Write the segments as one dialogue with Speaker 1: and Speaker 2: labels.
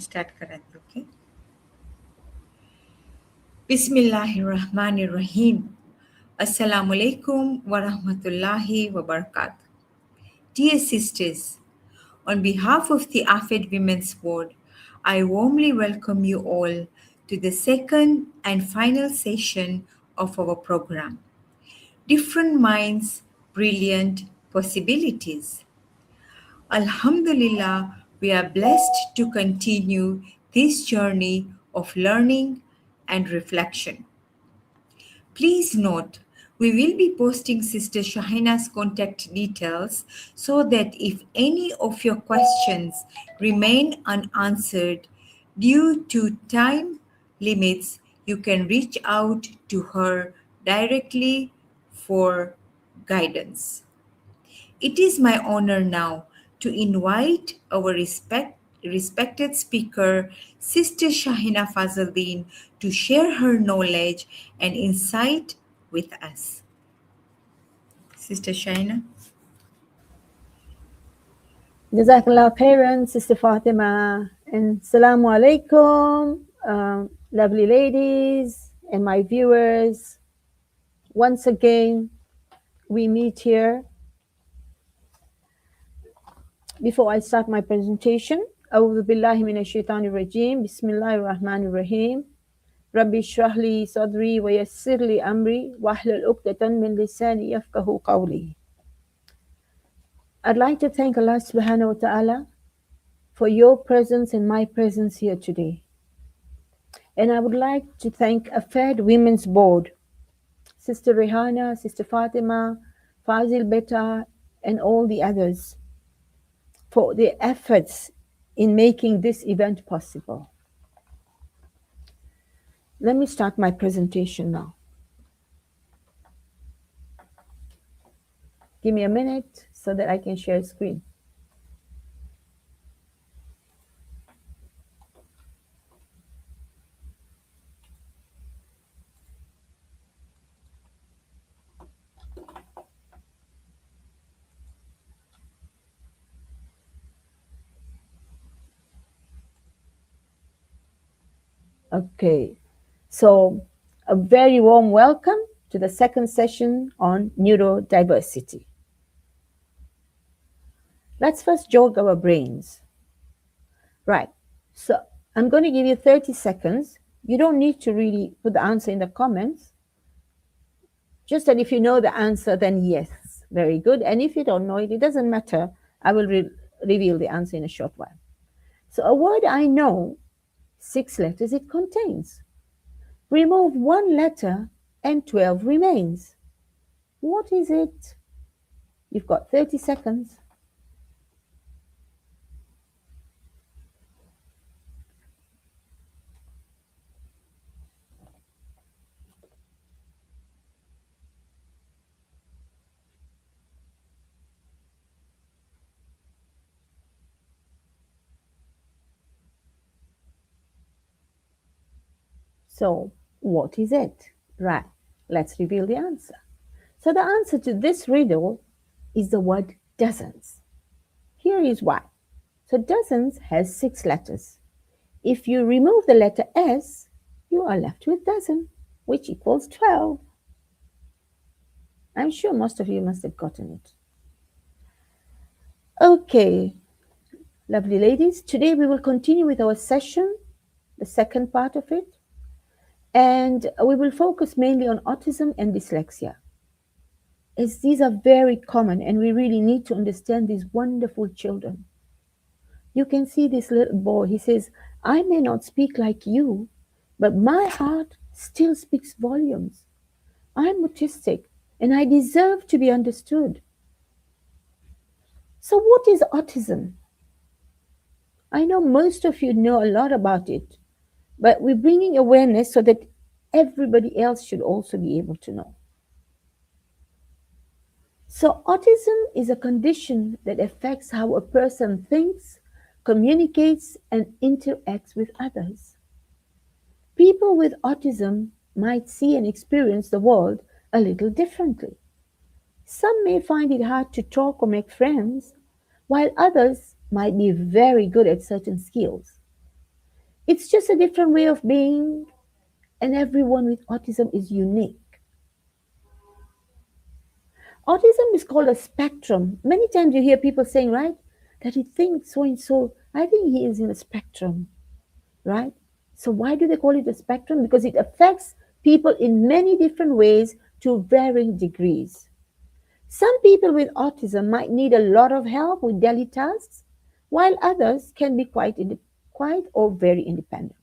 Speaker 1: Start कराते okay बिस्मिल्लाहिर्रहमानिर्रहीम अस्सलामुअलैकुम वरहमतुल्लाहि वबरकातुह. Dear sisters, on behalf of the AFED Women's Board, I warmly welcome you all to the second and final session of our program, Different Minds, Brilliant Possibilities. Alhamdulillah, we are blessed to continue this journey of learning and reflection. Please note, we will be posting Sister Shahina's contact details so that if any of your questions remain unanswered due to time limits, you can reach out to her directly for guidance. It is my honor now to invite our respected speaker, Sister Shahina Fazaldeen, to share her knowledge and insight with us. Sister Shahina.
Speaker 2: Jazakallah khairan, Sister Fatima, and Assalamu alaikum, lovely ladies and my viewers. Once again, we meet here. Before I start my presentation, A'udhu billahi minash shaitanir rajim, Bismillahir Rahmanir Rahim, Rabbi shrah li sadri wa yassir li amri, wahlul uqdatan min lisani yafqahu qawli. I'd like to thank Allah subhanahu wa ta'ala for your presence and my presence here today. And I would like to thank AFED Women's Board, Sister Rehana, Sister Fatima, Fazil Beta, and all the others for their efforts in making this event possible. Let me start my presentation now. Give me a minute so that I can share screen. Okay, so a very warm welcome to the second session on neurodiversity. Let's first jog our brains. Right, so I'm going to give you 30 seconds. You don't need to really put the answer in the comments. Just that if you know the answer, then yes, very good. And if you don't know it, it doesn't matter. I will reveal the answer in a short while. So a word I know, 6 letters it contains. Remove 1 letter and 12 remains. What is it? You've got 30 seconds. So what is it? Right, let's reveal the answer. So the answer to this riddle is the word dozens. Here is why. So dozens has 6 letters. If you remove the letter S, you are left with dozen, which equals 12. I'm sure most of you must have gotten it. Okay, lovely ladies, today we will continue with our session, the second part of it, and we will focus mainly on autism and dyslexia, as these are very common and we really need to understand these wonderful children. You can see this little boy, he says, I may not speak like you, but my heart still speaks volumes. I'm autistic and I deserve to be understood. So what is autism? I know most of you know a lot about it, but we're bringing awareness so that everybody else should also be able to know. So autism is a condition that affects how a person thinks, communicates, and interacts with others. People with autism might see and experience the world a little differently. Some may find it hard to talk or make friends, while others might be very good at certain skills. It's just a different way of being, and everyone with autism is unique. Autism is called a spectrum. Many times you hear people saying, right, that you think so and so, I think he is in a spectrum, right? So why do they call it a spectrum? Because it affects people in many different ways to varying degrees. Some people with autism might need a lot of help with daily tasks, while others can be quite or very independent.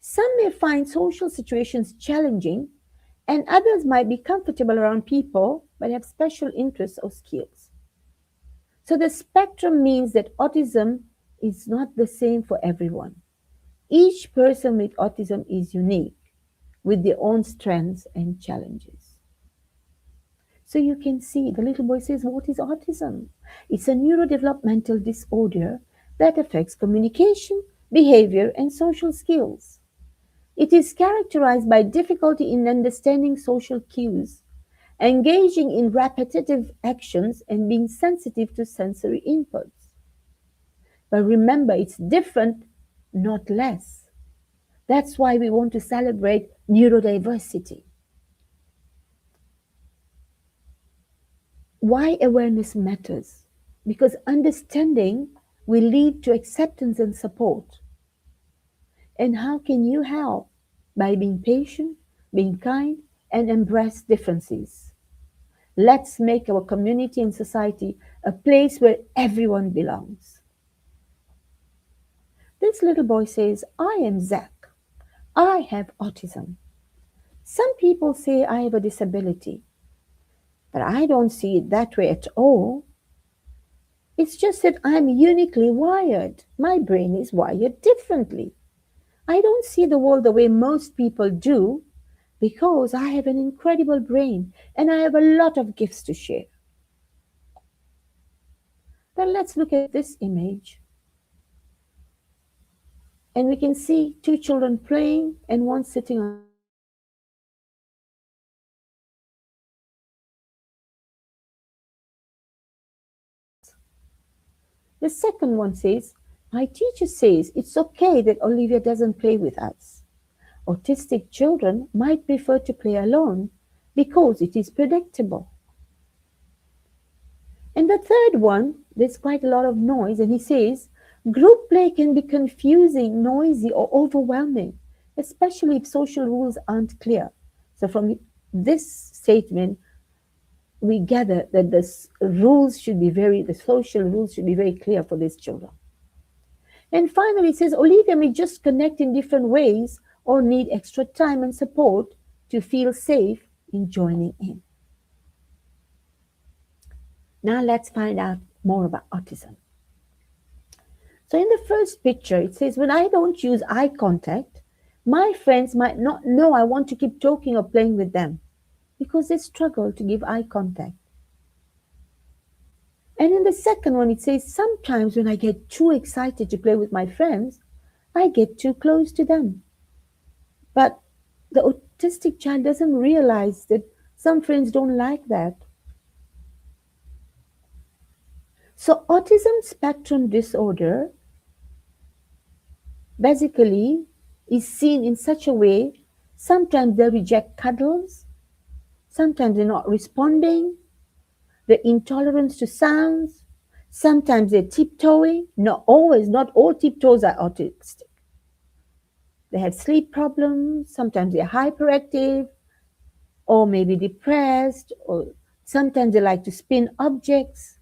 Speaker 2: Some may find social situations challenging, and others might be comfortable around people but have special interests or skills. So the spectrum means that autism is not the same for everyone. Each person with autism is unique with their own strengths and challenges. So you can see the little boy says, what is autism? It's a neurodevelopmental disorder that affects communication, behavior, and social skills. It is characterized by difficulty in understanding social cues, engaging in repetitive actions, and being sensitive to sensory inputs. But remember, it's different, not less. That's why we want to celebrate neurodiversity. Why awareness matters? Because understanding will lead to acceptance and support. And how can you help? By being patient, being kind, and embrace differences. Let's make our community and society a place where everyone belongs. This little boy says, I am Zach. I have autism. Some people say I have a disability, but I don't see it that way at all. It's just that I'm uniquely wired. My brain is wired differently. I don't see the world the way most people do because I have an incredible brain and I have a lot of gifts to share. Then let's look at this image. And we can see two children playing and one sitting on the floor. The second one says, my teacher says it's okay that Olivia doesn't play with us. Autistic children might prefer to play alone because it is predictable. And the third one, there's quite a lot of noise, and he says, group play can be confusing, noisy, or overwhelming, especially if social rules aren't clear. So, from this statement, we gather that the social rules should be very clear for these children. And finally, it says Olivia may just connect in different ways or need extra time and support to feel safe in joining in. Now let's find out more about autism. So in the first picture, it says, when I don't use eye contact, my friends might not know I want to keep talking or playing with them because they struggle to give eye contact. And in the second one, it says, sometimes when I get too excited to play with my friends, I get too close to them. But the autistic child doesn't realize that some friends don't like that. So, autism spectrum disorder basically is seen in such a way sometimes they reject cuddles, sometimes they're not responding, they're intolerant to sounds, sometimes they're tiptoeing. Not always, not all tiptoes are autistic. They have sleep problems, sometimes they're hyperactive, or maybe depressed, or sometimes they like to spin objects.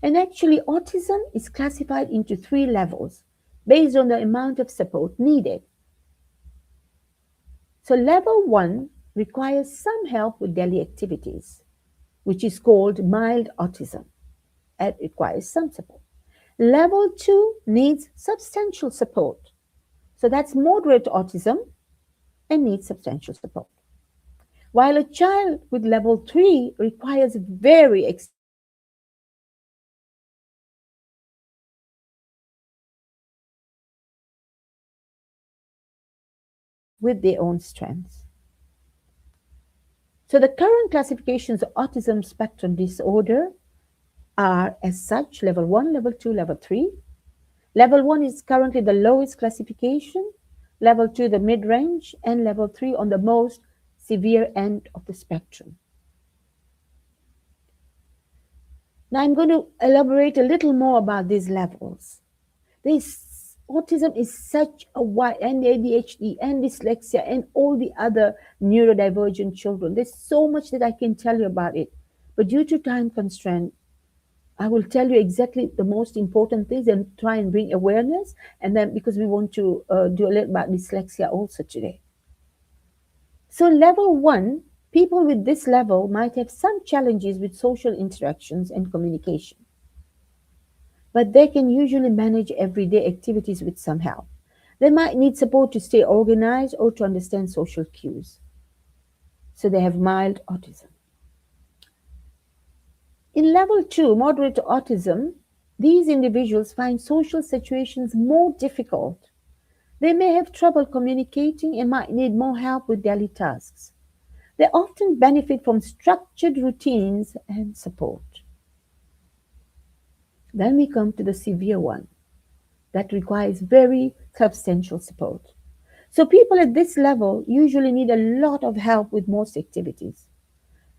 Speaker 2: And actually, autism is classified into 3 levels based on the amount of support needed. So, level 1 requires some help with daily activities, which is called mild autism. It requires some support. Level 2 needs substantial support. So, that's moderate autism and needs substantial support. While a child with level 3 requires very extensive support because they are with their own strengths. So the current classifications of autism spectrum disorder are as such level 1, level 2, level 3. Level 1 is currently the lowest classification, level 2 the mid range, and level 3 on the most severe end of the spectrum. Now I'm going to elaborate a little more about these levels. This autism is such a wide, and ADHD and dyslexia and all the other neurodivergent children. There's so much that I can tell you about it. But due to time constraint, I will tell you exactly the most important things and try and bring awareness. And then because we want to do a little about dyslexia also today. So, level 1, people with this level might have some challenges with social interactions and communication, but they can usually manage everyday activities with some help. They might need support to stay organized or to understand social cues. So, they have mild autism. In level 2, moderate autism, these individuals find social situations more difficult. They may have trouble communicating and might need more help with daily tasks. They often benefit from structured routines and support. Then we come to the severe one that requires very substantial support. So, people at this level usually need a lot of help with most activities.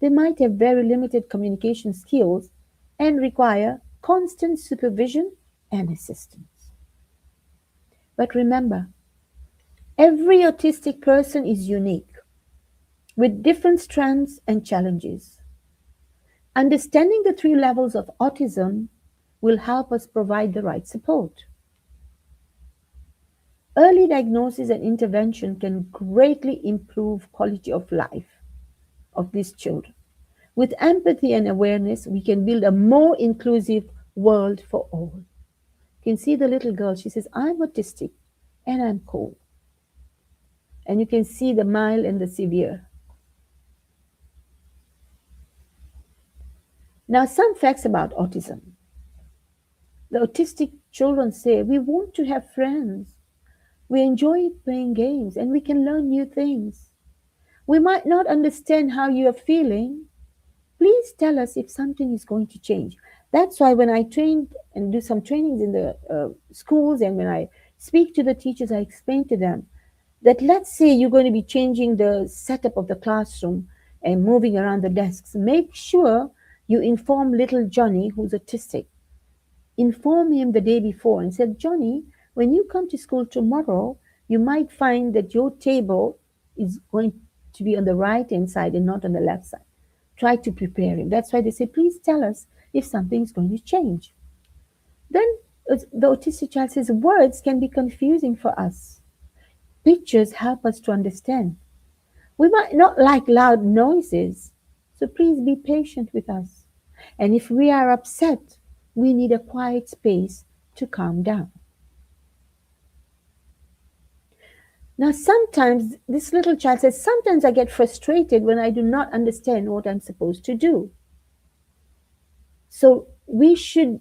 Speaker 2: They might have very limited communication skills and require constant supervision and assistance. But remember, every autistic person is unique with different strengths and challenges. Understanding the three levels of autism will help us provide the right support. Early diagnosis and intervention can greatly improve quality of life of these children. With empathy and awareness, we can build a more inclusive world for all. You can see the little girl, she says, I'm autistic and I'm cool. And you can see the mild and the severe. Now, some facts about autism. The autistic children say, we want to have friends. We enjoy playing games and we can learn new things. We might not understand how you are feeling. Please tell us if something is going to change. That's why when I train and do some trainings in the schools and when I speak to the teachers, I explain to them that let's say you're going to be changing the setup of the classroom and moving around the desks. Make sure you inform little Johnny, who's autistic. Inform him the day before and said, Johnny, when you come to school tomorrow, you might find that your table is going to be on the right hand side and not on the left side. Try to prepare him. That's why they say, please tell us if something is going to change. Then the autistic child says, words can be confusing for us. Pictures help us to understand. We might not like loud noises, so please be patient with us. And if we are upset, we need a quiet space to calm down. Now, sometimes this little child says, sometimes I get frustrated when I do not understand what I'm supposed to do. So we should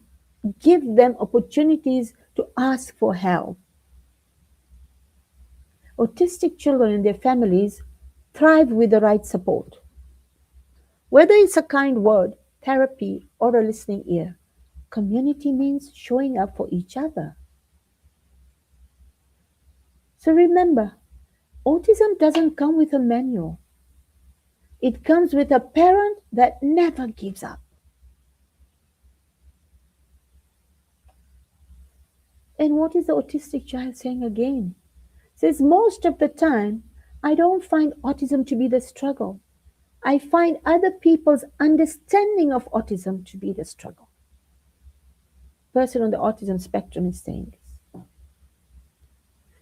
Speaker 2: give them opportunities to ask for help. Autistic children and their families thrive with the right support. Whether it's a kind word, therapy, or a listening ear, community means showing up for each other. So remember, autism doesn't come with a manual. It comes with a parent that never gives up. And what is the autistic child saying again? Says most of the time, I don't find autism to be the struggle. I find other people's understanding of autism to be the struggle. Person on the autism spectrum is saying this.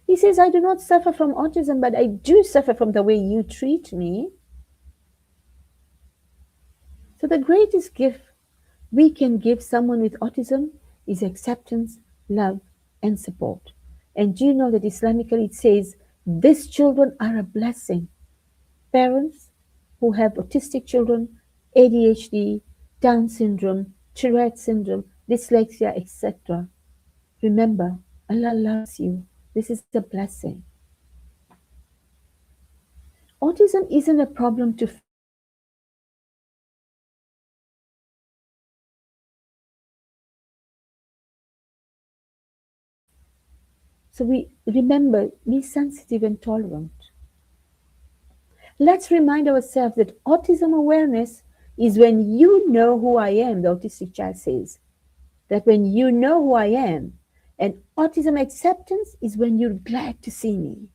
Speaker 2: He says, I do not suffer from autism, but I do suffer from the way you treat me. So the greatest gift we can give someone with autism is acceptance, love, and support. And do you know that Islamically it says, these children are a blessing. Parents who have autistic children, ADHD, Down syndrome, Tourette syndrome, dyslexia, etc. Remember, Allah loves you. This is a blessing. Autism isn't a problem to fix. It's a problem to solve. It's a problem to understand. So we remember, be sensitive and tolerant. Let's remind ourselves that autism awareness is when you know who I am, the autistic child says. That when you know who I am, and autism acceptance is when you're glad to see me.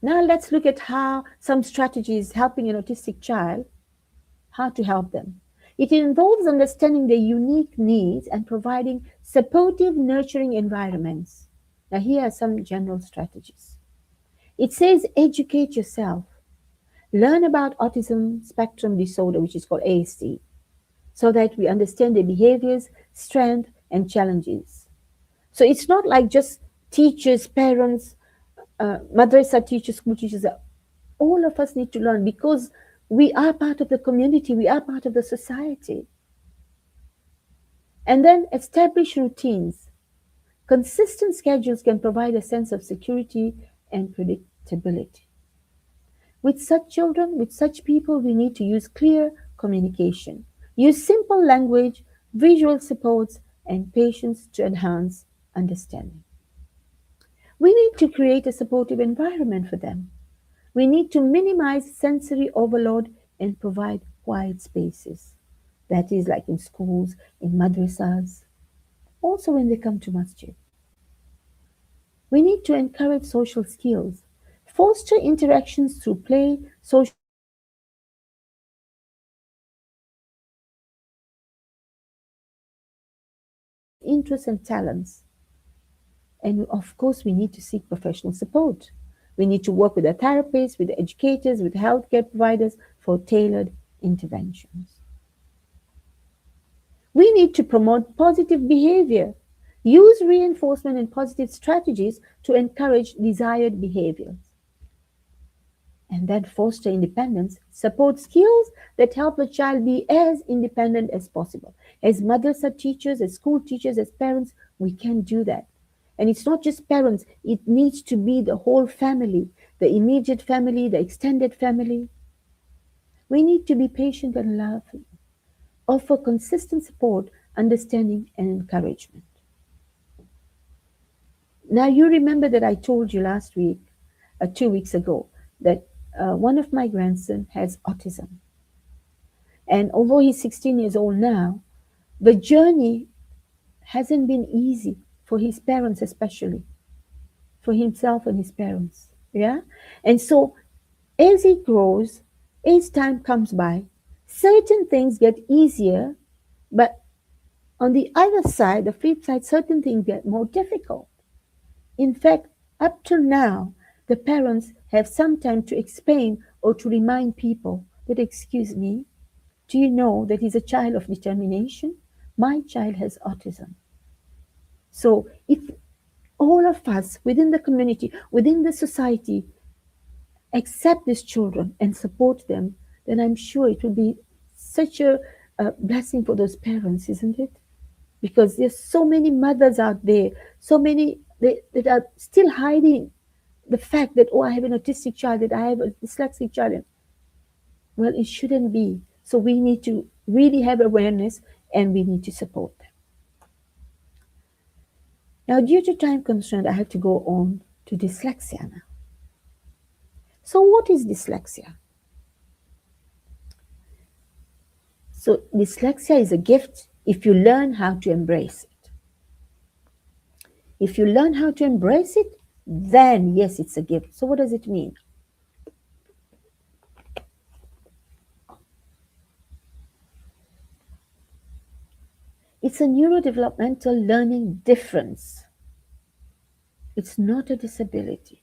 Speaker 2: Now let's look at how some strategies helping an autistic child, how to help them. It involves understanding their unique needs and providing supportive, nurturing environments. Now, here are some general strategies. It says educate yourself. Learn about autism spectrum disorder, which is called ASD, so that we understand their behaviors, strength, and challenges. So it's not like just teachers, parents, madrasa teachers, school teachers. All of us need to learn because we are part of the community, we are part of the society. And then establish routines. Consistent schedules can provide a sense of security and predictability. With such children, with such people, we need to use clear communication. Use simple language, visual supports, and patience to enhance understanding. We need to create a supportive environment for them. We need to minimize sensory overload and provide quiet spaces. That is like in schools, in madrasas, also when they come to masjid. We need to encourage social skills, foster interactions through play, social interaction, and interests and talents. And of course, we need to seek professional support. We need to work with the therapists, with the educators, with healthcare providers for tailored interventions. We need to promote positive behavior. Use reinforcement and positive strategies to encourage desired behaviors. And then foster independence, support skills that help the child be as independent as possible. As madrasa teachers, as school teachers, as parents, we can do that. And it's not just parents, it needs to be the whole family, the immediate family, the extended family. We need to be patient and loving, offer consistent support, understanding, and encouragement. Now, you remember that I told you last week, 2 weeks ago, that one of my grandson has autism. And although he's 16 years old now, the journey hasn't been easy for his parents, especially for himself and his parents. Yeah. And so as he grows, as time comes by, certain things get easier, but on the other side, the flip side, certain things get more difficult. In fact, up till now, the parents have some time to explain or to remind people that, excuse me, do you know that he's a child of determination? My child has autism. So if all of us within the community, within the society, accept these children and support them, then I'm sure it will be such a blessing for those parents, isn't it? Because there's so many mothers out there, so many that are still hiding the fact that, oh, I have an autistic child, that I have a dyslexic child. Well, it shouldn't be. So we need to really have awareness and we need to support them. Now, due to time constraint, I have to go on to dyslexia now. So, what is dyslexia? So, dyslexia is a gift if you learn how to embrace it. If you learn how to embrace it, then yes, it's a gift. So, what does it mean? It's a neurodevelopmental learning difference. It's not a disability.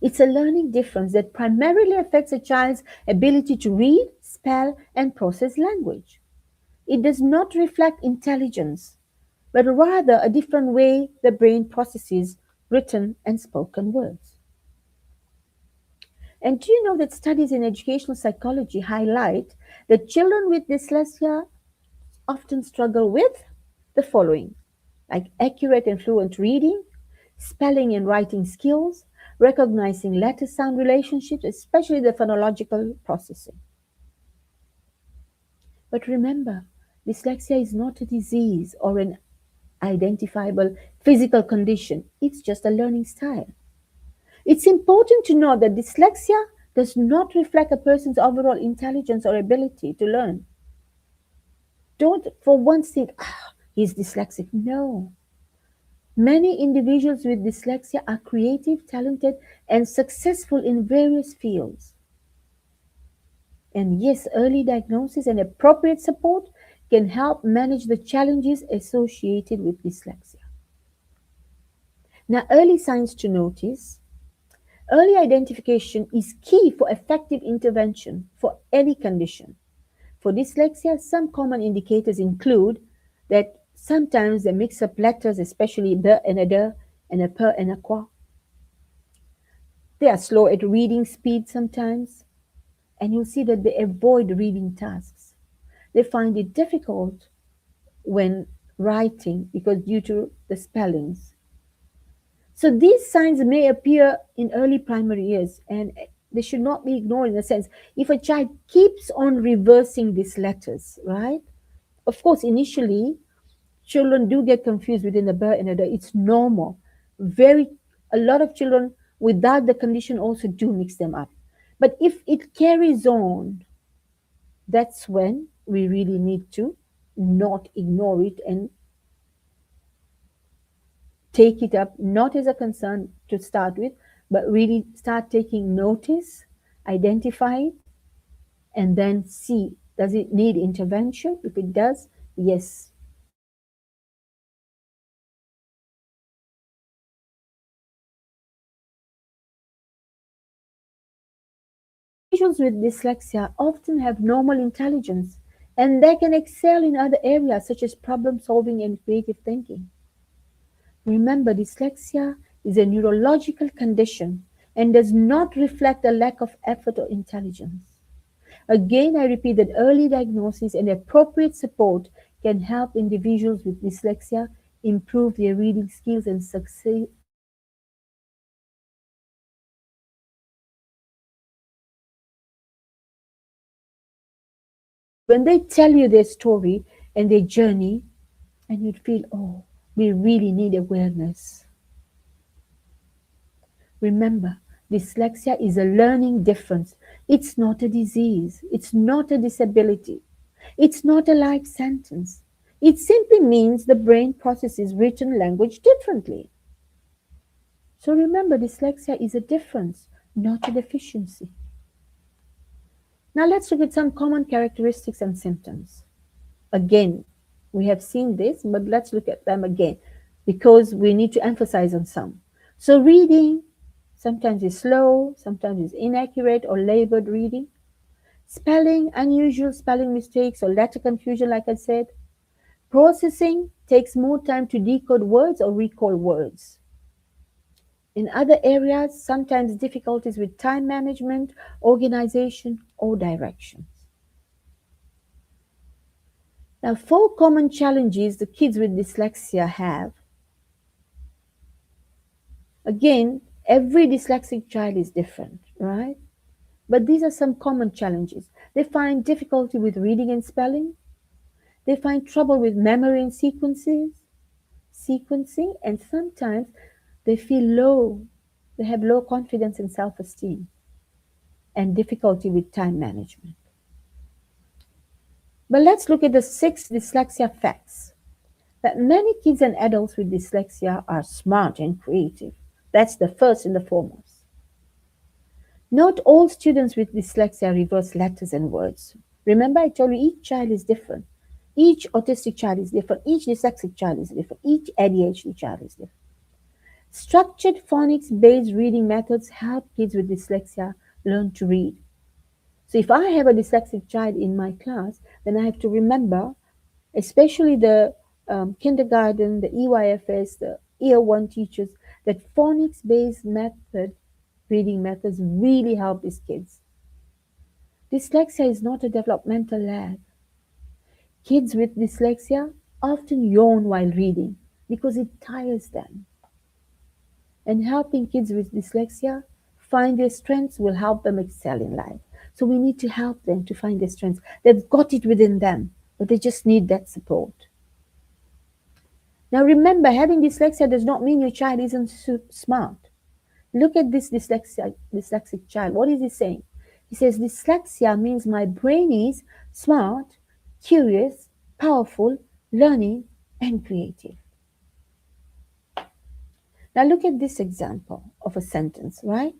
Speaker 2: It's a learning difference that primarily affects a child's ability to read, spell, and process language. It does not reflect intelligence, but rather a different way the brain processes written and spoken words. And do you know that studies in educational psychology highlight that children with dyslexia often struggle with the following, like accurate and fluent reading, spelling and writing skills, recognizing letter sound relationships, especially the phonological processing. But remember, dyslexia is not a disease or an identifiable physical condition. It's just a learning style. It's important to note that dyslexia does not reflect a person's overall intelligence or ability to learn. Don't for once think, he's dyslexic. No. Many individuals with dyslexia are creative, talented, and successful in various fields. And yes, early diagnosis and appropriate support can help manage the challenges associated with dyslexia. Now, early signs to notice. Early identification is key for effective intervention for any condition. For dyslexia, some common indicators include that sometimes they mix up letters, especially the and a de and a per and a qua. They are slow at reading speed sometimes, and you'll see that they avoid reading tasks. They find it difficult when writing because due to the spellings. So these signs may appear in early primary years and they should not be ignored in a sense. If a child keeps on reversing these letters, right? Of course, initially, children do get confused within the birth and the it's normal. Very, a lot of children without the condition also do mix them up. But if it carries on, that's when we really need to not ignore it and take it up not as a concern to start with, but really start taking notice, identify it, and then see does it need intervention? If it does, yes. Individuals with dyslexia often have normal intelligence and they can excel in other areas such as problem solving and creative thinking. Remember, dyslexia is a neurological condition and does not reflect a lack of effort or intelligence. Again, I repeat that early diagnosis and appropriate support can help individuals with dyslexia improve their reading skills and succeed. When they tell you their story and their journey, and you'd feel, oh, we really need awareness. Remember, dyslexia is a learning difference. It's not a disease. It's not a disability. It's not a life sentence. It simply means the brain processes written language differently. So remember, dyslexia is a difference, not a deficiency. Now let's look at some common characteristics and symptoms. Again, we have seen this, but let's look at them again because we need to emphasize on some. So reading sometimes is slow, sometimes is inaccurate or labored reading. Spelling, unusual spelling mistakes or letter confusion, like I said. Processing takes more time to decode words or recall words. In other areas, sometimes difficulties with time management, organization, or directions. Now, four common challenges the kids with dyslexia have. Again, every dyslexic child is different, right? But these are some common challenges. They find difficulty with reading and spelling. They find trouble with memory and sequencing, and sometimes they feel low. They have low confidence and self-esteem and difficulty with time management. But let's look at the 6 dyslexia facts. That many kids and adults with dyslexia are smart and creative. That's the first and the foremost. Not all students with dyslexia reverse letters and words. Remember, I told you each child is different. Each autistic child is different. Each dyslexic child is different. Each ADHD child is different. Structured phonics-based reading methods help kids with dyslexia learn to read. So if I have a dyslexic child in my class, then I have to remember, especially the kindergarten, the EYFS, the year one teachers, that phonics-based reading methods really help these kids. Dyslexia is not a developmental lag. Kids with dyslexia often yawn while reading because it tires them. And helping kids with dyslexia find their strengths will help them excel in life. So we need to help them to find their strengths. They've got it within them, but they just need that support. Now remember, having dyslexia does not mean your child isn't smart. Look at this dyslexic child. What is he saying? He says, dyslexia means my brain is smart, curious, powerful, learning, and creative. Now look at this example of a sentence, right?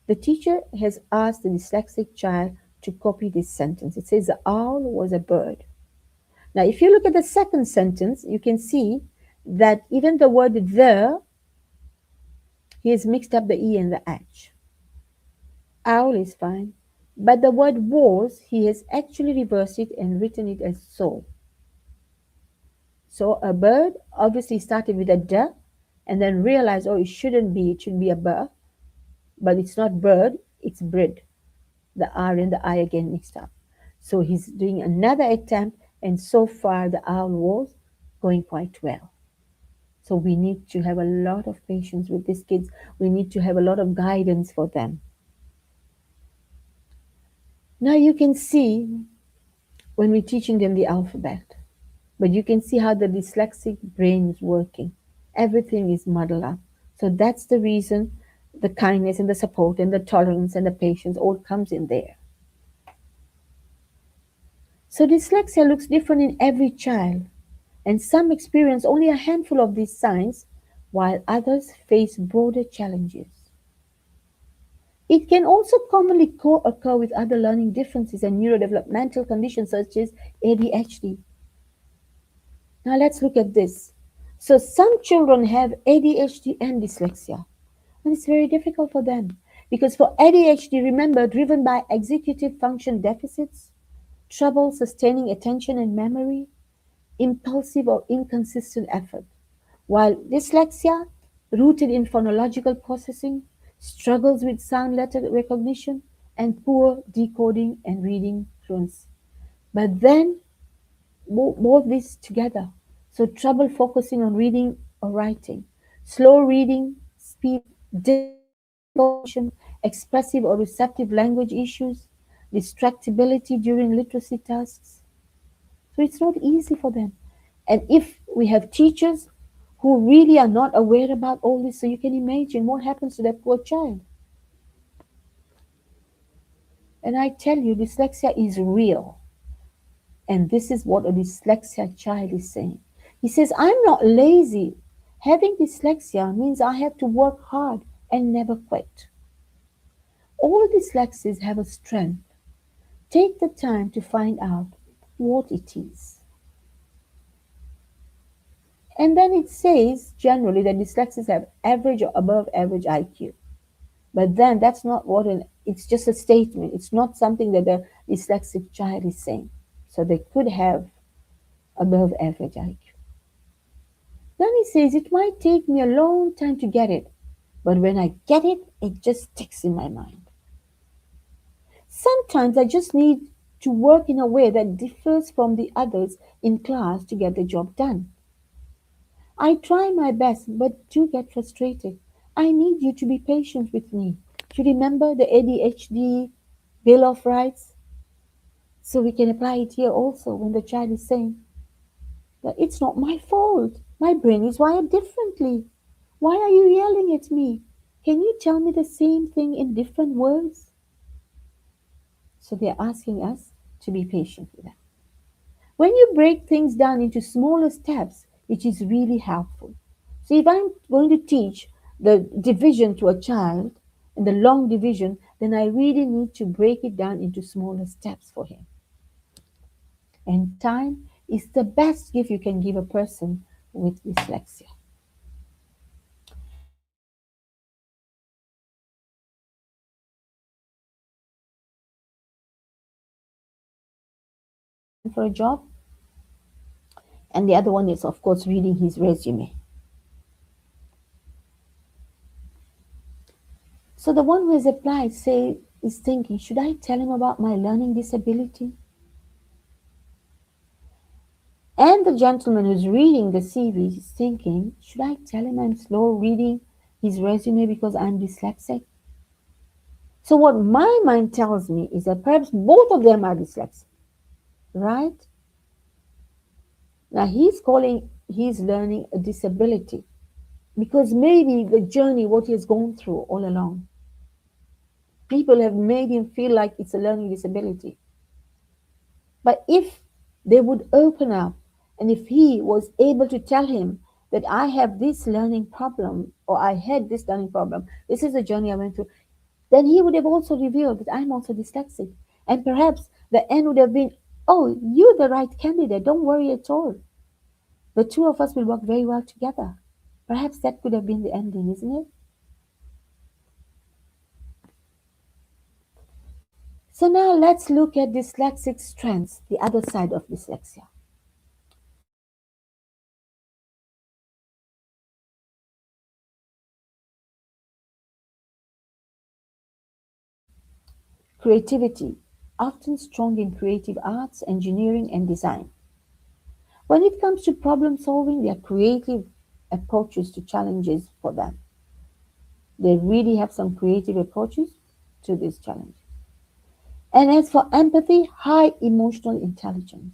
Speaker 2: The teacher has asked the dyslexic child to copy this sentence. It says, the owl was a bird. Now, if you look at the second sentence, you can see that even the word the, he has mixed up the E and the H. Owl is fine. But the word was, he has actually reversed it and written it as so. So a bird obviously started with a d and then realized, oh, it shouldn't be, it should be a b, but it's not bird, it's brid. The R and the I again mixed up. So he's doing another attempt, and so far the owl was going quite well. So we need to have a lot of patience with these kids. We need to have a lot of guidance for them. Now you can see when we're teaching them the alphabet, but you can see how the dyslexic brain is working. Everything is muddled up. So that's the reason the kindness and the support and the tolerance and the patience all comes in there. So dyslexia looks different in every child, and some experience only a handful of these signs, while others face broader challenges. It can also commonly co-occur with other learning differences and neurodevelopmental conditions such as ADHD. Now let's look at this. So some children have ADHD and dyslexia, and it's very difficult for them because for ADHD, remember, driven by executive function deficits, trouble sustaining attention and memory, impulsive or inconsistent effort, while dyslexia, rooted in phonological processing, struggles with sound letter recognition and poor decoding and reading fluency. But then both these together. So trouble focusing on reading or writing, slow reading speed, difficulty in cognition, expressive or receptive language issues, distractibility during literacy tasks. So it's not easy for them. And if we have teachers who really are not aware about all this, so you can imagine what happens to that poor child. And I tell you, dyslexia is real. And this is what a dyslexia child is saying. He says, I'm not lazy. Having dyslexia means I have to work hard and never quit. All dyslexics have a strength. Take the time to find out what it is. And then it says generally that dyslexics have average or above average IQ. But then that's not it's just a statement. It's not something that the dyslexic child is saying. So they could have above average IQ. Then he says, it might take me a long time to get it, but when I get it, it just sticks in my mind. Sometimes I just need to work in a way that differs from the others in class to get the job done. I try my best, but do get frustrated. I need you to be patient with me. To remember the ADHD Bill of Rights, so we can apply it here also when the child is saying that it's not my fault. My brain is wired differently. Why are you yelling at me? Can you tell me the same thing in different words? So they're asking us to be patient with them. When you break things down into smaller steps, it is really helpful. So if I'm going to teach the division to a child and the long division, then I really need to break it down into smaller steps for him. And time is the best gift you can give a person with dyslexia. For a job, and the other one is, of course, reading his resume. So the one who has applied is thinking, should I tell him about my learning disability? And the gentleman who's reading the CV is thinking, should I tell him I'm slow reading his resume because I'm dyslexic? So what my mind tells me is that perhaps both of them are dyslexic, right? Now he's calling he's learning a disability, because maybe the journey what he has gone through all along, people have made him feel like it's a learning disability. But if they would open up, and if he was able to tell him that I have this learning problem, or I had this learning problem, this is a journey I went through, then he would have also revealed that I'm also dyslexic. And perhaps the end would have been, oh, you're the right candidate, don't worry at all. The two of us will work very well together. Perhaps that could have been the ending, isn't it? So now let's look at dyslexic strengths, the other side of dyslexia. Creativity, often strong in creative arts, engineering, and design. When it comes to problem solving, there are creative approaches to challenges for them. They really have some creative approaches to this challenge. And as for empathy, high emotional intelligence.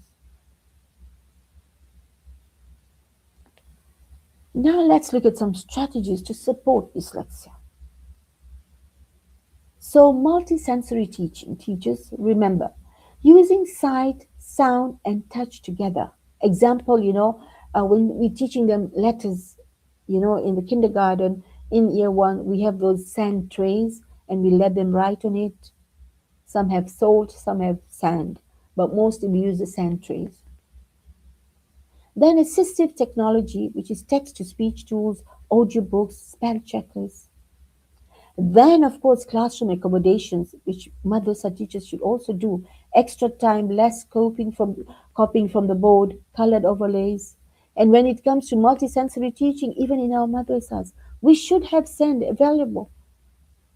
Speaker 2: Now let's look at some strategies to support dyslexia. So multisensory teaching teaches, remember, using sight, sound, and touch together. Example, when we're teaching them letters, in the kindergarten, in year one, we have those sand trays and we let them write on it. Some have salt, some have sand, but mostly we use the sand trays. Then assistive technology, which is text to speech tools, audiobooks, spell checklists. Then, of course, classroom accommodations, which mothers or teachers should also do. Extra time, less copying from the board, colored overlays. And when it comes to multisensory teaching, even in our madrasas, we should have sand available.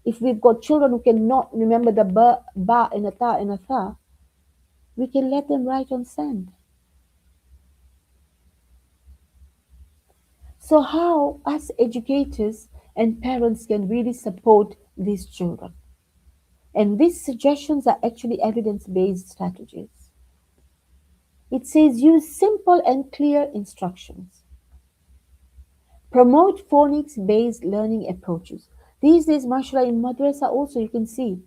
Speaker 2: If we've got children who cannot remember the ba and a ta and a tha, we can let them write on sand. So, how us educators and parents can really support these children? And these suggestions are actually evidence based strategies. It says use simple and clear instructions. Promote phonics based learning approaches. These days, mashallah, in madrasa also you can see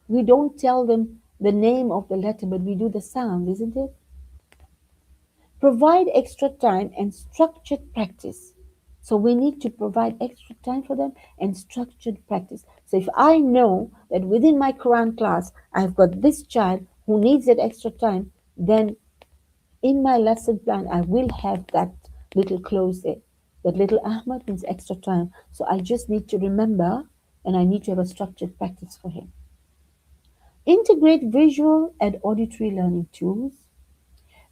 Speaker 2: we don't tell them the name of the letter, but we do the sound, isn't it? Provide extra time and structured practice. So we need to provide extra time for them and structured practice. So if I know that within my Quran class I've got this child who needs that extra time, then in my lesson plan I will have that little clause there. That little Ahmad needs extra time. So I just need to remember, and I need to have a structured practice for him. Integrate visual and auditory learning tools.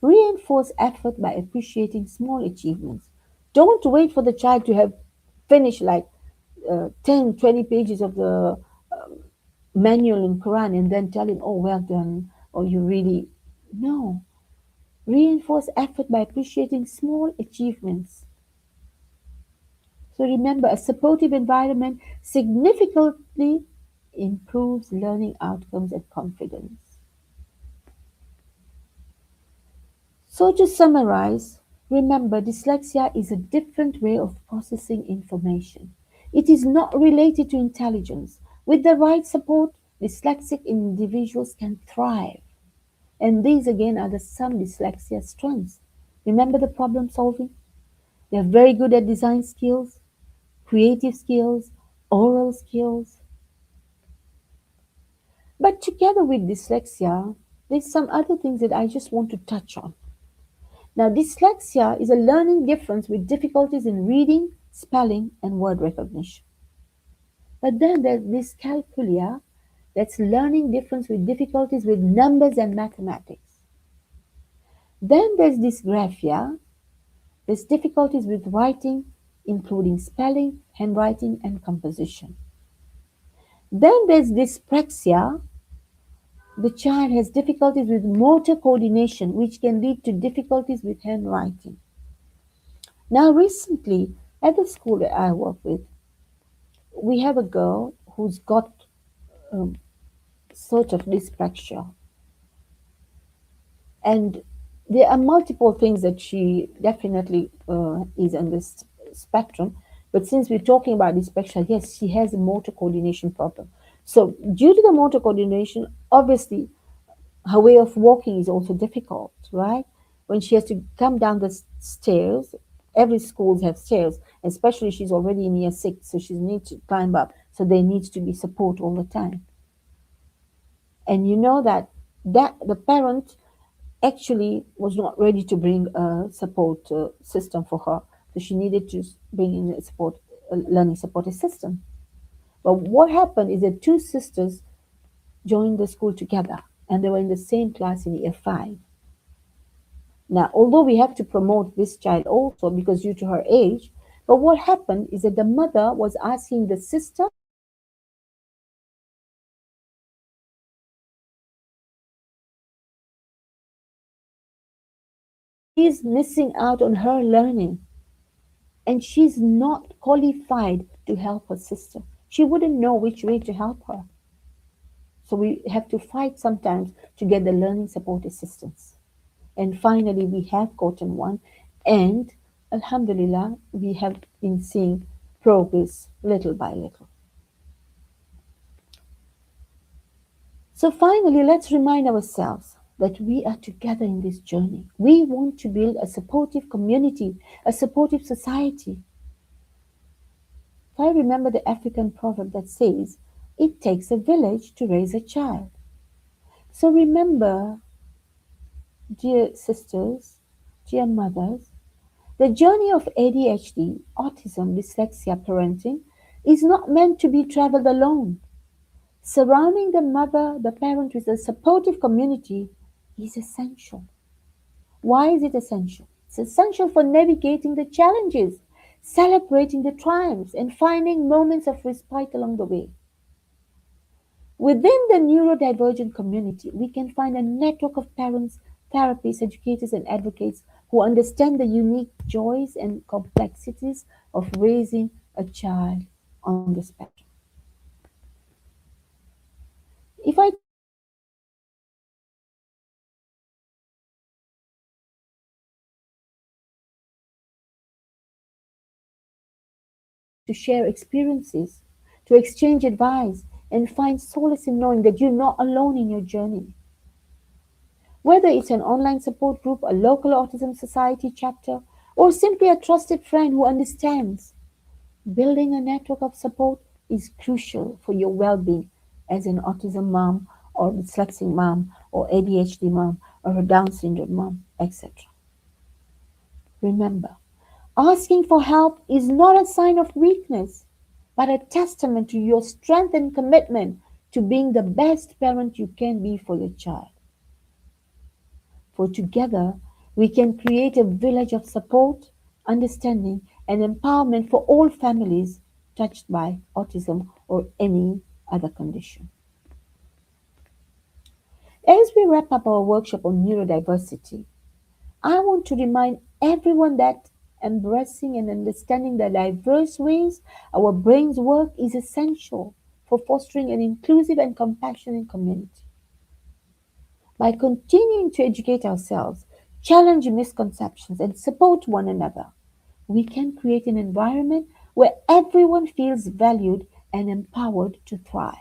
Speaker 2: Reinforce effort by appreciating small achievements. Don't wait for the child to have finished like 10, 20 pages of the manual in Quran and then tell him, oh, well done, or you really. No. Reinforce effort by appreciating small achievements. So remember, a supportive environment significantly improves learning outcomes and confidence. So, to summarize, remember dyslexia is a different way of processing information. It is not related to intelligence. With the right support, dyslexic individuals can thrive. And these again are the some dyslexia strengths. Remember the problem solving? They're very good at design skills, creative skills, oral skills. But together with dyslexia, there's some other things that I just want to touch on. Now, dyslexia is a learning difference with difficulties in reading, spelling, and word recognition. But then there's dyscalculia, that's learning difference with difficulties with numbers and mathematics. Then there's dysgraphia, there's difficulties with writing, including spelling, handwriting, and composition. Then there's dyspraxia, the child has difficulties with motor coordination, which can lead to difficulties with handwriting. Now, recently, at the school that I work with, we have a girl who's got sort of dyspraxia. And there are multiple things that she definitely is on this spectrum. But since we're talking about dyslexia, yes, she has a motor coordination problem. So, due to the motor coordination, obviously, her way of walking is also difficult, right? When she has to come down the stairs, every school has stairs, especially she's already in year six, so she needs to climb up. So there needs to be support all the time. And you know that the parent actually was not ready to bring a support system for her. So she needed to bring in a learning support system. But what happened is that two sisters joined the school together and they were in the same class in year five. Now, although we have to promote this child also because due to her age, but what happened is that the mother was asking the sister she's missing out on her learning and she's not qualified to help her sister. She wouldn't know which way to help her. So we have to fight sometimes to get the learning support assistance. And finally, we have gotten one. And Alhamdulillah, we have been seeing progress little by little. So finally, let's remind ourselves that we are together in this journey. We want to build a supportive community, a supportive society. I remember the African proverb that says, it takes a village to raise a child. So remember, dear sisters, dear mothers, the journey of ADHD, autism, dyslexia parenting is not meant to be traveled alone. Surrounding the mother, the parent with a supportive community is essential. Why is it essential? It's essential for navigating the challenges, celebrating the triumphs, and finding moments of respite along the way. Within the neurodivergent community, we can find a network of parents, therapists, educators, and advocates who understand the unique joys and complexities of raising a child on the spectrum. If I to share experiences, to exchange advice, and find solace in knowing that you're not alone in your journey. Whether it's an online support group, a local autism society chapter, or simply a trusted friend who understands, building a network of support is crucial for your well being as an autism mom, or dyslexic mom, or ADHD mom, or a Down syndrome mom, etc. Remember, asking for help is not a sign of weakness, but a testament to your strength and commitment to being the best parent you can be for your child. For together, we can create a village of support, understanding, and empowerment for all families touched by autism or any other condition. As we wrap up our workshop on neurodiversity, I want to remind everyone that embracing and understanding the diverse ways our brains work is essential for fostering an inclusive and compassionate community. By continuing to educate ourselves, challenge misconceptions, and support one another, we can create an environment where everyone feels valued and empowered to thrive.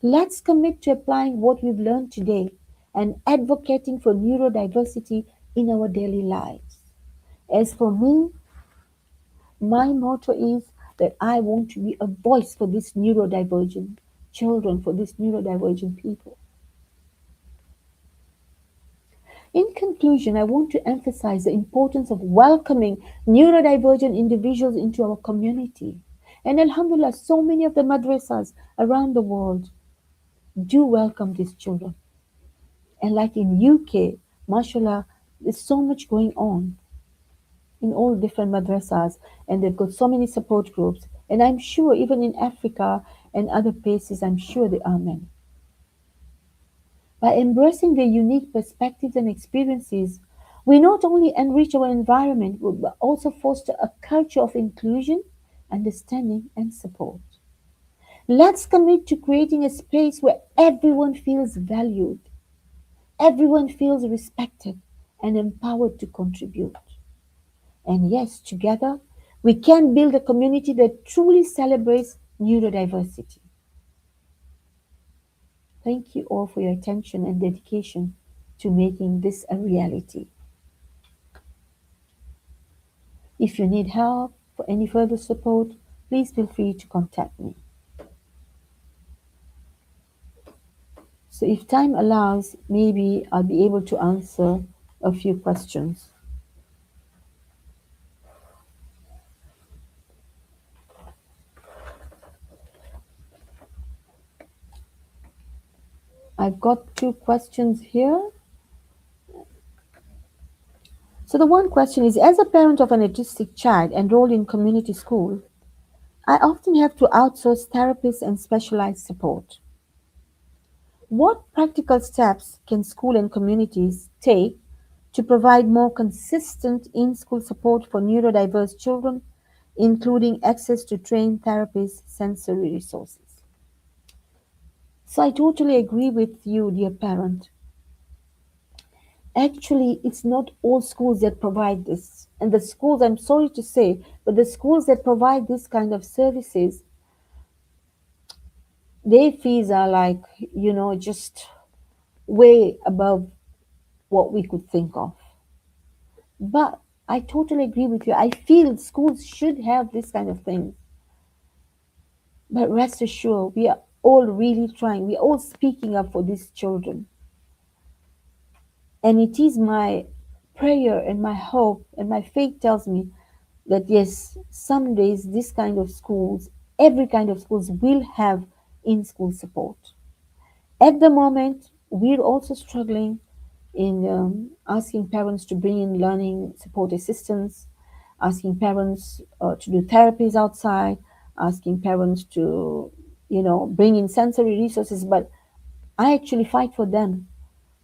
Speaker 2: Let's commit to applying what we've learned today and advocating for neurodiversity in our daily lives. As for me, my motto is that I want to be a voice for these neurodivergent children, for these neurodivergent people. In conclusion, I want to emphasize the importance of welcoming neurodivergent individuals into our community. And Alhamdulillah, so many of the madrasas around the world do welcome these children. And like in UK, mashallah, there's so much going on in all different madrasas, and they've got so many support groups. And I'm sure even in Africa and other places, I'm sure there are many. By embracing their unique perspectives and experiences, we not only enrich our environment, but also foster a culture of inclusion, understanding, and support. Let's commit to creating a space where everyone feels valued, everyone feels respected and empowered to contribute. And yes, together, we can build a community that truly celebrates neurodiversity. Thank you all for your attention and dedication to making this a reality. If you need help for any further support, please feel free to contact me. So, if time allows, maybe I'll be able to answer a few questions. I've got two questions here. So, the one question is: as a parent of an autistic child enrolled in community school, I often have to outsource therapists and specialized support. What practical steps can school and communities take to provide more consistent in school support for neurodiverse children, including access to trained therapists, sensory resources? So, I totally agree with you, dear parent. Actually, it's not all schools that provide this. And the schools, I'm sorry to say, but the schools that provide this kind of services, their fees are like, just way above what we could think of. But I totally agree with you. I feel schools should have this kind of thing. But rest assured, we are all really trying. We are all speaking up for these children. And it is my prayer and my hope and my faith tells me that yes, some days this kind of schools, every kind of schools will have in school support. At the moment, we're also struggling in asking parents to bring in learning support assistants, asking parents to do therapies outside, asking parents to, bring in sensory resources. But I actually fight for them.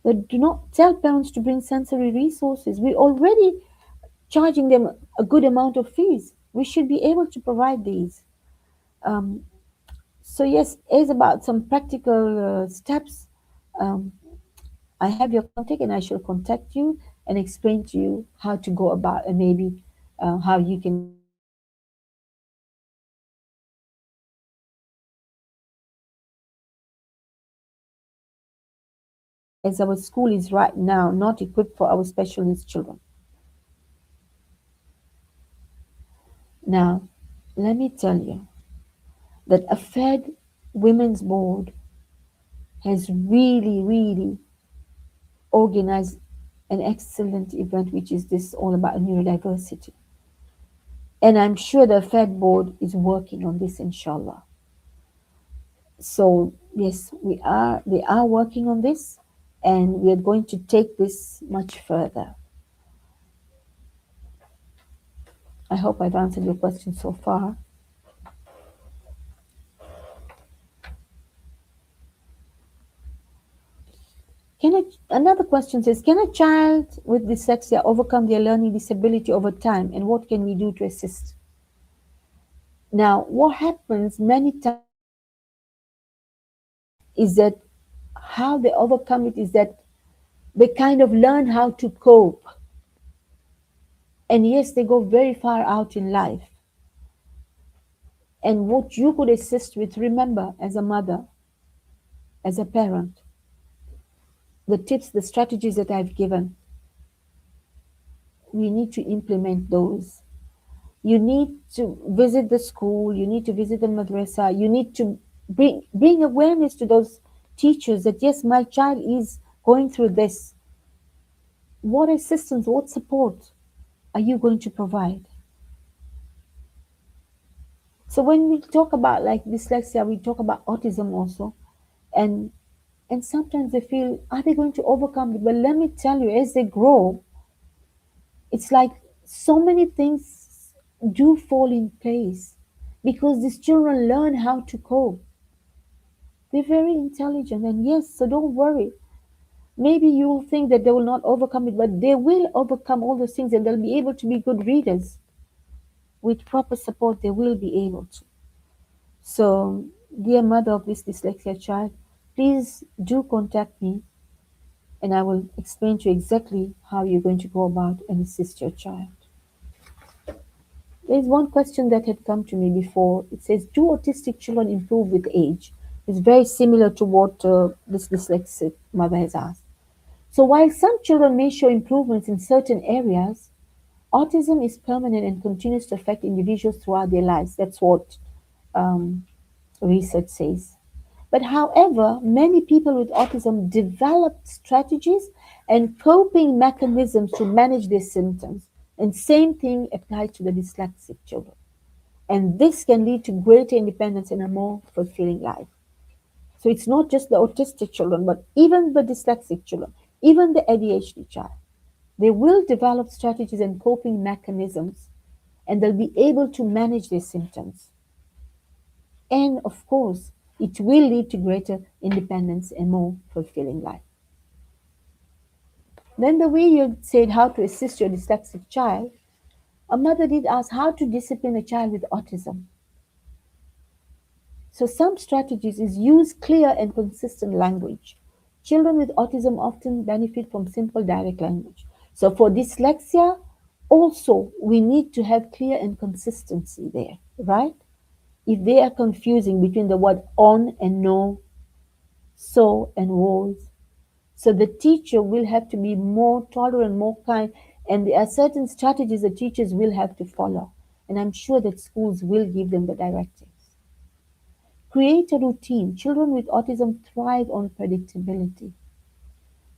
Speaker 2: But do not tell parents to bring sensory resources. We're already charging them a good amount of fees. We should be able to provide these. Um, so yes, it's about some practical steps. Um, I have your contact and I shall contact you and explain to you how to go about and maybe how you can get this support. As our school is right now not equipped for our special needs children. Now, let me tell you that a Fed Women's Board has really, really organized an excellent event, which is this all about neurodiversity. And I'm sure the Fed Board is working on this, inshallah. So yes, they are working on this and we are going to take this much further. I hope I've answered your question so far. Another question says, can a child with dyslexia overcome their learning disability over time and what can we do to assist? Now, what happens many times is that how they overcome it is that they kind of learn how to cope. And yes, they go very far out in life. And what you could assist with, remember, as a mother, as a parent, the tips, the strategies that I've given, we need to implement those. You need to visit the school, you need to visit the madrasa, you need to bring awareness to those teachers that yes, my child is going through this. What assistance, what support are you going to provide? So when we talk about like dyslexia, we talk about autism also. And and sometimes they feel, are they going to overcome it? But let me tell you, as they grow, it's like so many things do fall in place because these children learn how to cope. They're very intelligent, and yes, so don't worry. Maybe you'll think that they will not overcome it, but they will overcome all those things and they'll be able to be good readers. With proper support, they will be able to. So, dear mother of this dyslexia child, please do contact me and I will explain to you exactly how you're going to go about and assist your child. There's one question that had come to me before. It says, do autistic children improve with age? It's very similar to what this dyslexic mother has asked. So while some children may show improvements in certain areas, autism is permanent and continues to affect individuals throughout their lives. That's what um, research says. But however, many people with autism develop strategies and coping mechanisms to manage their symptoms. And same thing applies to the dyslexic children. And this can lead to greater independence and a more fulfilling life. So it's not just the autistic children, but even the dyslexic children, even the ADHD child. They will develop strategies and coping mechanisms, and they'll be able to manage their symptoms. And of course, it will lead to greater independence and more fulfilling life. Then the way you said how to assist your dyslexic child, a mother did ask how to discipline a child with autism. So some strategies is use clear and consistent language. Children with autism often benefit from simple direct language. So for dyslexia, also we need to have clear and consistency there, right? If they are confusing between the word on and no, so and was, so the teacher will have to be more tolerant, more kind, and there are certain strategies the teachers will have to follow. And I'm sure that schools will give them the directives. Create a routine. Children with autism thrive on predictability.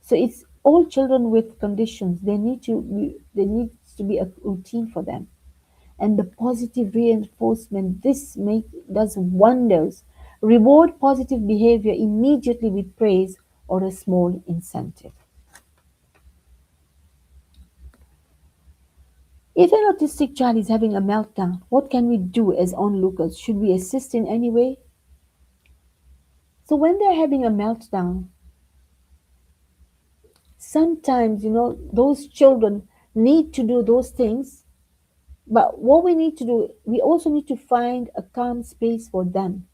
Speaker 2: So it's all children with conditions. There needs to be a routine for them. And the positive reinforcement, does wonders. Reward positive behavior immediately with praise or a small incentive. If an autistic child is having a meltdown, what can we do as onlookers? Should we assist in any way? So when they're having a meltdown, sometimes, those children need to do those things, but what we need to do, we also need to find a calm space for them.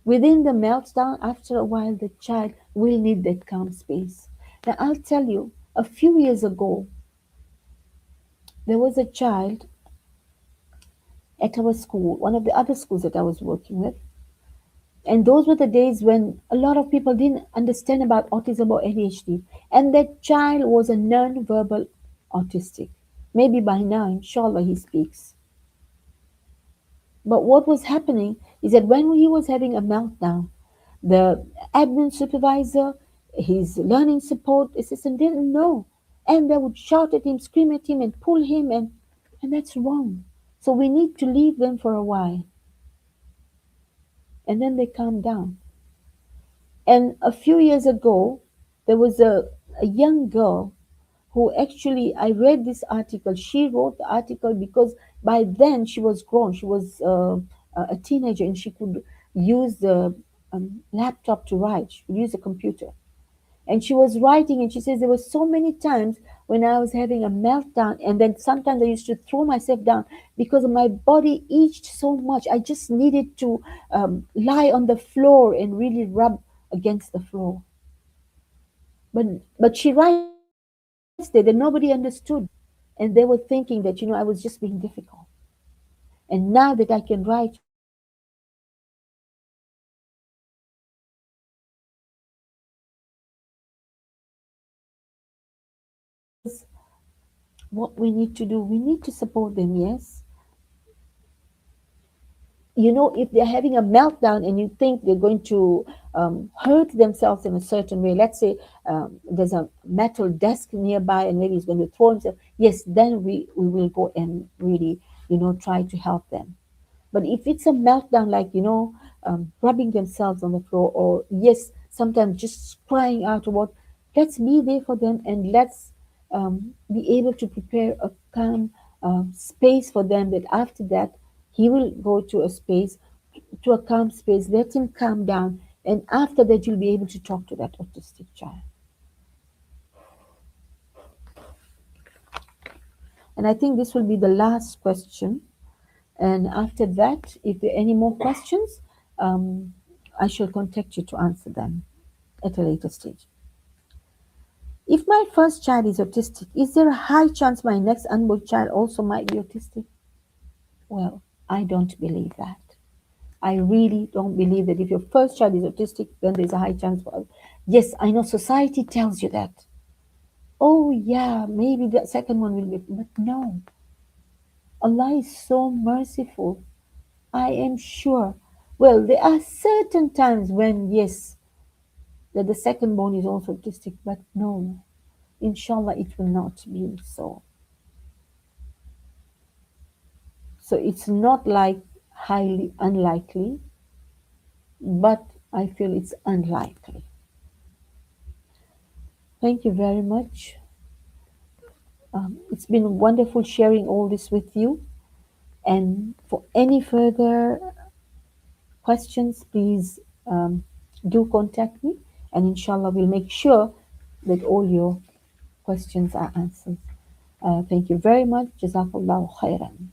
Speaker 2: Within the meltdown, after a while, the child will need that calm space. Now, I'll tell you, a few years ago, there was a child at our school, one of the other schools that I was working with. And those were the days when a lot of people didn't understand about autism or ADHD. And that child was a non-verbal autistic. Maybe by now, inshallah, he speaks. But what was happening is that when he was having a meltdown, the admin supervisor, his learning support assistant didn't know. And they would shout at him, scream at him, and pull him, and that's wrong. So we need to leave them for a while. And then they calm down. And a few years ago, there was a young girl who actually, I read this article. She wrote the article because by then she was grown. She was a teenager and she could use the laptop to write. She could use a computer. And she was writing and she says there were so many times when I was having a meltdown and then sometimes I used to throw myself down because my body itched so much. I just needed to lie on the floor and really rub against the floor. But she writes there that nobody understood. And they were thinking that, I was just being difficult. And now that I can write, everybody understands that I'm just being difficult. And I think this is what we need to do. We need to support them, yes. If they're having a meltdown and you think they're going to hurt themselves in a certain way, let's say there's a metal desk nearby and maybe he's going to throw himself, yes, then we will go and really, try to help them. But if it's a meltdown, like, rubbing themselves on the floor, or yes, sometimes just crying out, or what, let's be there for them and let's be able to prepare a calm space for them that after that, he will go to a calm space, let him calm down, and after that, you'll be able to talk to that autistic child. And I think this will be the last question. And after that, if there are any more questions, I shall contact you to answer them at a later stage. If my first child is autistic, is there a high chance my next unborn child also might be autistic? Well, I don't believe that. I really don't believe that if your first child is autistic, then there's a high chance for. Yes, I know society tells you that. Oh, yeah, maybe the second one will be, but no. Allah is so merciful. I am sure. Well, there are certain times when, yes, that the second born is also autistic, but no, inshallah, it will not be so. So it's not like highly unlikely, but I feel it's unlikely. Thank you very much. It's been wonderful sharing all this with you. And for any further questions, please do contact me, and inshallah, we'll make sure that all your questions are answered. Thank you very much. Jazakallahu khairan.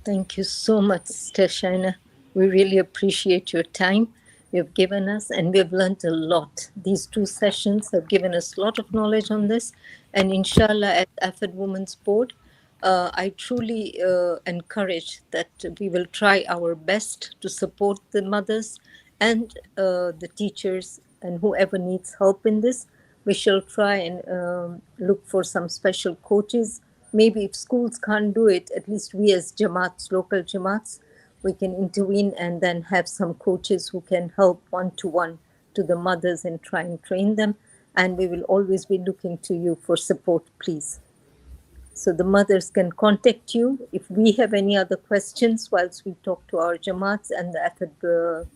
Speaker 3: Thank you so much, Sister Shaina. We really appreciate your time you've given us, and we've learned a lot. These two sessions have given us a lot of knowledge on this. And inshallah, at AFED Women's Board, I truly encourage that we will try our best to support the mothers and the teachers and whoever needs help in this. We shall try and look for some special coaches. Maybe if schools can't do it, at least we as Jamaats, local Jamaats, we can intervene and then have some coaches who can help one-to-one to the mothers and try and train them. And we will always be looking to you for support, please. So the mothers can contact you if we have any other questions whilst we talk to our Jamaats and the AFED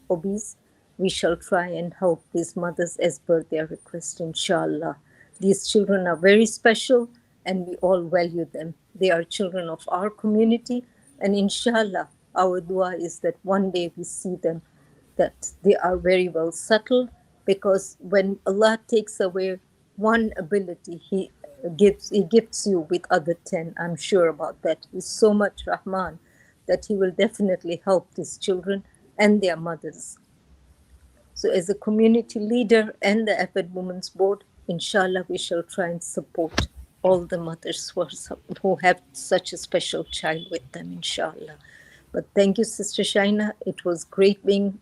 Speaker 3: OBs. We shall try and help these mothers as per their request, inshallah. These children are very special and we all value them. They are children of our community, and inshallah, our dua is that one day we see them, that they are very well settled, because when Allah takes away one ability, He gifts you with other 10. I'm sure about that. He's so much Rahman that He will definitely help these children and their mothers. So as a community leader and the AFED Women's Board, inshallah, we shall try and support all the mothers who have such a special child with them, inshallah. But thank you, Sister Shaina. It was great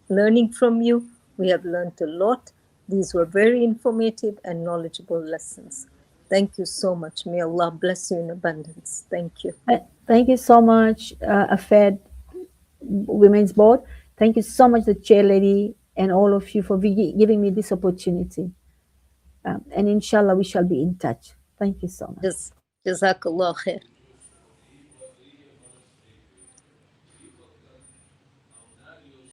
Speaker 3: learning from you. We have learned a lot. These were very informative and knowledgeable lessons. Thank you so much. May Allah bless you in abundance. Thank you.
Speaker 2: Thank you so much, AFED Women's Board. Thank you so much, the chair lady, and all of you for giving me this opportunity. And inshallah, we shall be in touch. Thank you so much.
Speaker 3: Jazakallah khair.